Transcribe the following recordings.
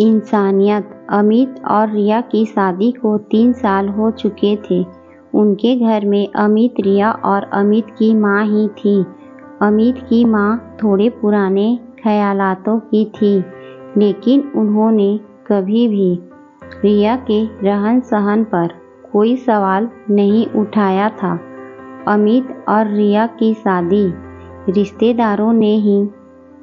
इंसानियत। अमित और रिया की शादी को 3 साल हो चुके थे। उनके घर में अमित, रिया और अमित की माँ ही थी। अमित की माँ थोड़े पुराने ख्यालातों की थी, लेकिन उन्होंने कभी भी रिया के रहन सहन पर कोई सवाल नहीं उठाया था। अमित और रिया की शादी रिश्तेदारों ने ही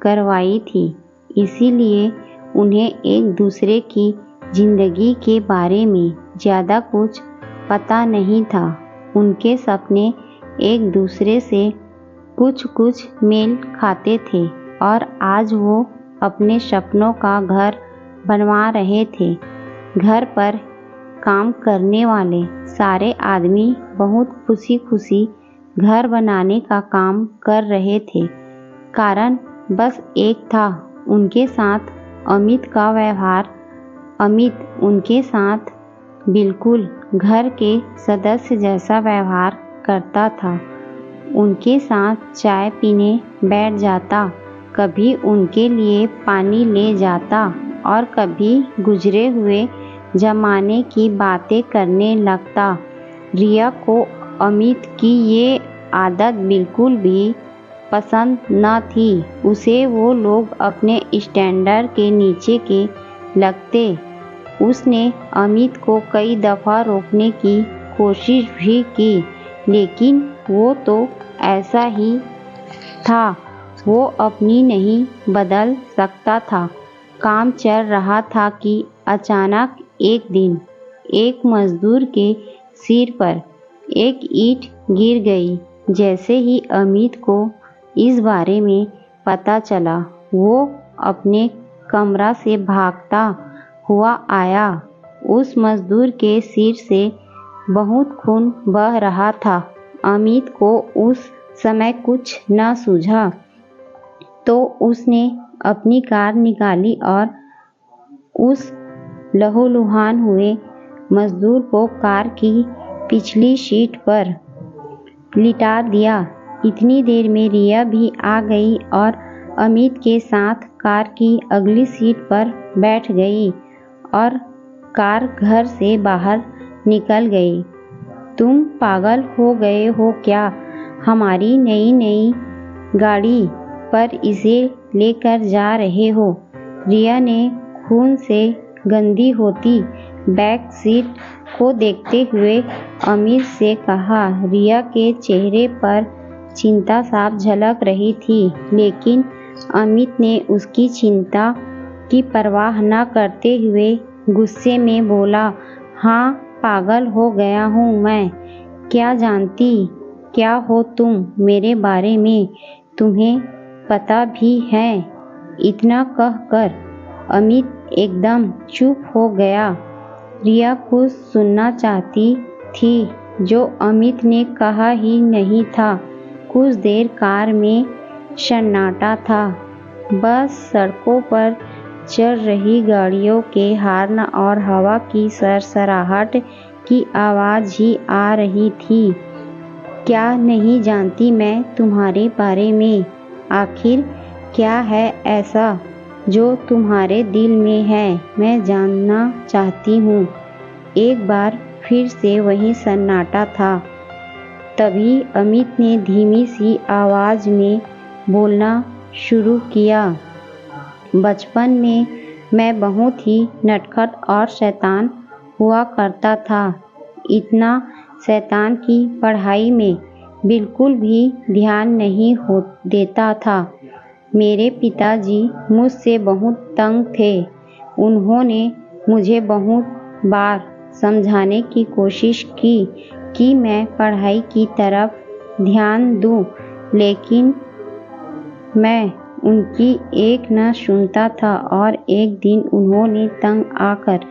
करवाई थी, इसीलिए उन्हें एक दूसरे की जिंदगी के बारे में ज़्यादा कुछ पता नहीं था। उनके सपने एक दूसरे से कुछ कुछ मेल खाते थे और आज वो अपने सपनों का घर बनवा रहे थे। घर पर काम करने वाले सारे आदमी बहुत खुशी खुशी घर बनाने का काम कर रहे थे। कारण बस एक था, उनके साथ अमित का व्यवहार। अमित उनके साथ बिल्कुल घर के सदस्य जैसा व्यवहार करता था। उनके साथ चाय पीने बैठ जाता, कभी उनके लिए पानी ले जाता और कभी गुजरे हुए जमाने की बातें करने लगता। रिया को अमित की ये आदत बिल्कुल भी पसंद न थी। उसे वो लोग अपने स्टैंडर्ड के नीचे के लगते। उसने अमित को कई दफ़ा रोकने की कोशिश भी की, लेकिन वो तो ऐसा ही था, वो अपनी नहीं बदल सकता था। काम चल रहा था कि अचानक एक दिन एक मजदूर के सिर पर एक ईंट गिर गई। जैसे ही अमित को इस बारे में पता चला, वो अपने कमरा से भागता हुआ आया। उस मजदूर के सिर से बहुत खून बह रहा था। अमित को उस समय कुछ न सूझा, तो उसने अपनी कार निकाली और उस लहूलुहान हुए मजदूर को कार की पिछली सीट पर लिटा दिया। इतनी देर में रिया भी आ गई और अमित के साथ कार की अगली सीट पर बैठ गई और कार घर से बाहर निकल गई। तुम पागल हो गए हो क्या? हमारी नई नई गाड़ी पर इसे लेकर जा रहे हो? रिया ने खून से गंदी होती बैक सीट को देखते हुए अमित से कहा। रिया के चेहरे पर चिंता साफ झलक रही थी, लेकिन अमित ने उसकी चिंता की परवाह न करते हुए गुस्से में बोला, हाँ, पागल हो गया हूँ मैं। क्या जानती क्या हो तुम मेरे बारे में? तुम्हें पता भी है? इतना कहकर अमित एकदम चुप हो गया। रिया कुछ सुनना चाहती थी जो अमित ने कहा ही नहीं था। कुछ देर कार में सन्नाटा था। बस सड़कों पर चल रही गाड़ियों के हॉर्न और हवा की सरसराहट की आवाज़ ही आ रही थी। क्या नहीं जानती मैं तुम्हारे बारे में? आखिर क्या है ऐसा जो तुम्हारे दिल में है? मैं जानना चाहती हूँ। एक बार फिर से वही सन्नाटा था। तभी अमित ने धीमी सी आवाज़ में बोलना शुरू किया। बचपन में मैं बहुत ही नटखट और शैतान हुआ करता था। इतना शैतान कि पढ़ाई में बिल्कुल भी ध्यान नहीं देता था। मेरे पिताजी मुझसे बहुत तंग थे। उन्होंने मुझे बहुत बार समझाने की कोशिश की कि मैं पढ़ाई की तरफ ध्यान दूं, लेकिन मैं उनकी एक न सुनता था और एक दिन उन्होंने तंग आकर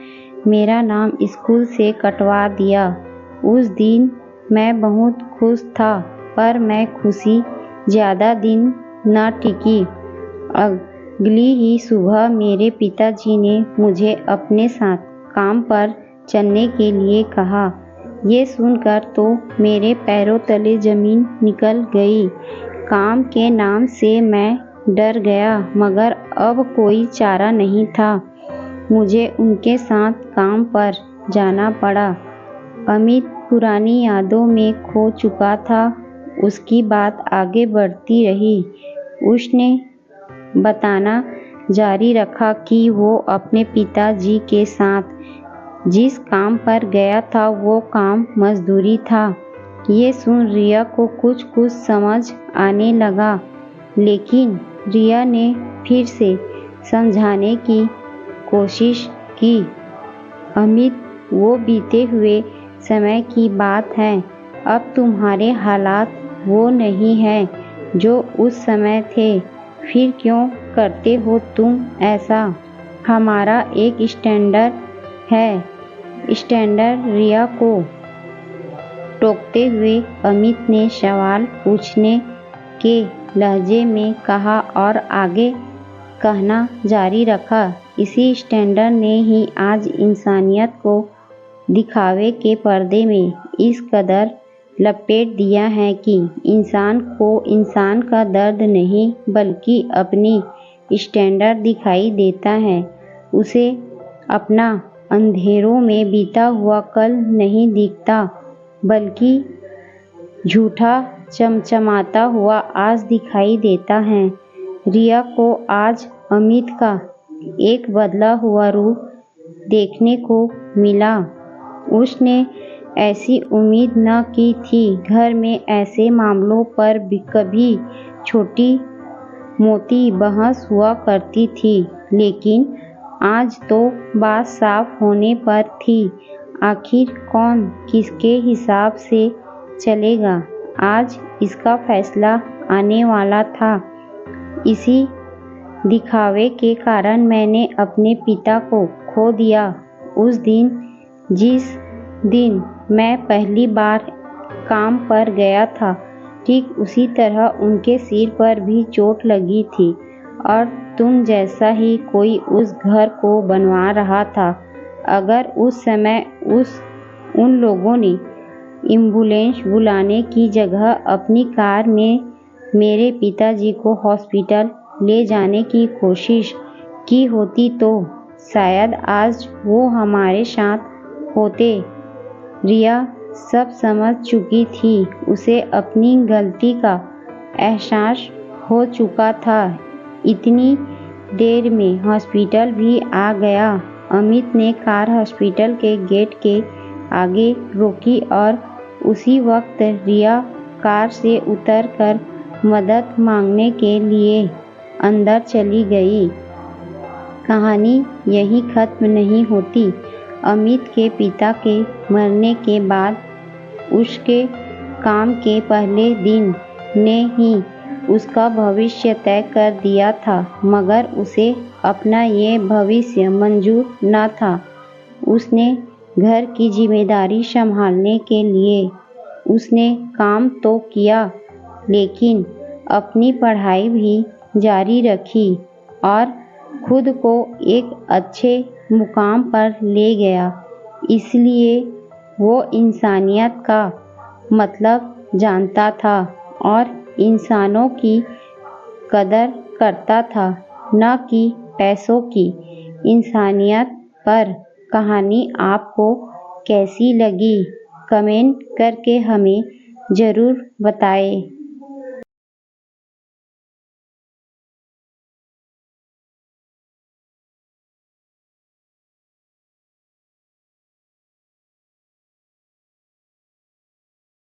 मेरा नाम स्कूल से कटवा दिया। उस दिन मैं बहुत खुश था, पर मैं खुशी ज़्यादा दिन न टिकी। अगली ही सुबह मेरे पिताजी ने मुझे अपने साथ काम पर चलने के लिए कहा। ये सुनकर तो मेरे पैरों तले ज़मीन निकल गई। काम के नाम से मैं डर गया, मगर अब कोई चारा नहीं था। मुझे उनके साथ काम पर जाना पड़ा। अमित पुरानी यादों में खो चुका था। उसकी बात आगे बढ़ती रही। उसने बताना जारी रखा कि वो अपने पिताजी के साथ जिस काम पर गया था वो काम मजदूरी था। ये सुन रिया को कुछ कुछ समझ आने लगा, लेकिन रिया ने फिर से समझाने की कोशिश की। अमित, वो बीते हुए समय की बात है। अब तुम्हारे हालात वो नहीं हैं जो उस समय थे। फिर क्यों करते हो तुम ऐसा? हमारा एक स्टैंडर्ड है। स्टैंडर्ड रिया को टोकते हुए अमित ने सवाल पूछने के लहजे में कहा और आगे कहना जारी रखा। इसी स्टैंडर्ड ने ही आज इंसानियत को दिखावे के पर्दे में इस कदर लपेट दिया है कि इंसान को इंसान का दर्द नहीं बल्कि अपनी स्टैंडर्ड दिखाई देता है। उसे अपना अंधेरों में बीता हुआ कल नहीं दिखता, बल्कि झूठा चमचमाता हुआ आज दिखाई देता है। रिया को आज अमित का एक बदला हुआ रूप देखने को मिला। उसने ऐसी उम्मीद न की थी। घर में ऐसे मामलों पर भी कभी छोटी मोटी बहस हुआ करती थी, लेकिन आज तो बात साफ होने पर थी। आखिर कौन किसके हिसाब से चलेगा, आज इसका फैसला आने वाला था। इसी दिखावे के कारण मैंने अपने पिता को खो दिया। उस दिन, जिस दिन मैं पहली बार काम पर गया था, ठीक उसी तरह उनके सिर पर भी चोट लगी थी और तुम जैसा ही कोई उस घर को बनवा रहा था। अगर उस समय उन लोगों ने एम्बुलेंस बुलाने की जगह अपनी कार में मेरे पिताजी को हॉस्पिटल ले जाने की कोशिश की होती तो शायद आज वो हमारे साथ होते। रिया सब समझ चुकी थी। उसे अपनी गलती का एहसास हो चुका था। इतनी देर में हॉस्पिटल भी आ गया। अमित ने कार हॉस्पिटल के गेट के आगे रोकी और उसी वक्त रिया कार से उतरकर मदद मांगने के लिए अंदर चली गई। कहानी यहीं खत्म नहीं होती। अमित के पिता के मरने के बाद उसके काम के पहले दिन ने ही उसका भविष्य तय कर दिया था, मगर उसे अपना ये भविष्य मंजूर न था। उसने घर की जिम्मेदारी संभालने के लिए उसने काम तो किया, लेकिन अपनी पढ़ाई भी जारी रखी और खुद को एक अच्छे मुकाम पर ले गया। इसलिए वो इंसानियत का मतलब जानता था और इंसानों की कदर करता था, न कि पैसों की। इंसानियत पर कहानी आपको कैसी लगी, कमेंट करके हमें ज़रूर बताएं।